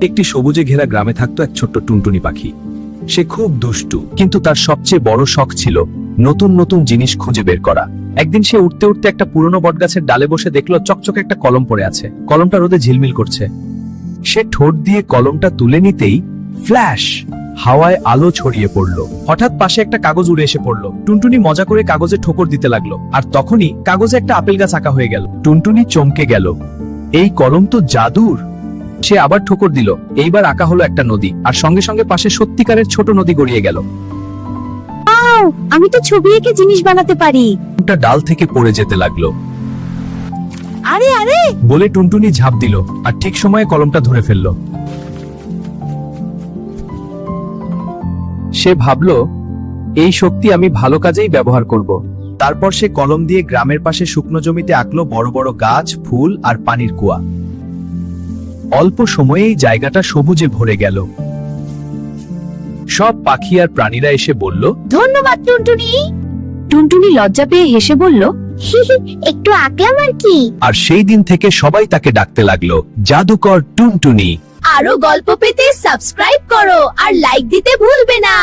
একটি সবুজে ঘেরা গ্রামে থাকতো এক ছোট্ট টুনটুনি পাখি। সে খুব দুষ্টু, কিন্তু তার সবচেয়ে বড় শখ ছিল নতুন নতুন জিনিস খুঁজে বের করা। একদিন সে উঠতে উঠতে একটা পুরনো বটগাছের ডালে বসে দেখলো চকচকে একটা কলম পড়ে আছে। কলমটা রোদে ঝিলমিল করছে। সে ঠোঁট দিয়ে কলমটা তুলে নিতেই ফ্ল্যাশ, হাওয়ায় আলো ছড়িয়ে পড়লো। হঠাৎ পাশে একটা কাগজ উড়ে এসে পড়লো। টুনটুনি মজা করে কাগজে ঠোকর দিতে লাগলো, আর তখনই কাগজে একটা আপেল গাছ আঁকা হয়ে গেল। টুনটুনি চমকে গেল, এই কলম তো জাদুর। সে আবার ঠোকর দিল, এইবার আঁকা হলো একটা নদী, আর সঙ্গে সঙ্গে পাশে সত্যিকারের ছোট নদী গড়িয়ে গেল। আমি তো ছবি এঁকে জিনিস বানাতে পারি। কলমটা ডাল থেকে পড়ে যেতে লাগলো। আরে আরে বলে টুনটুনি ঝাঁপ দিল, আর ঠিক সময়ে কলমটা ধরে ফেললো। সে ভাবল, এই শক্তি আমি ভালো কাজেই ব্যবহার করব। তারপর সে কলম দিয়ে গ্রামের পাশে শুকনো জমিতে আঁকলো বড় বড় গাছ, ফুল আর পানির কুয়া। অল্প সময়েই জায়গাটা সবুজে ভরে গেল। সব পাখি আর প্রাণীরা এসে বলল, ধন্যবাদ টুনটুনি। টুনটুনি লজ্জা পেয়ে হেসে বলল, একটু আঁকলাম আর কি। আর সেই দিন থেকে সবাই তাকে ডাকতে লাগলো জাদুকর টুনটুনি। আরো গল্প পেতে সাবস্ক্রাইব করো আর লাইক দিতে ভুলবে না।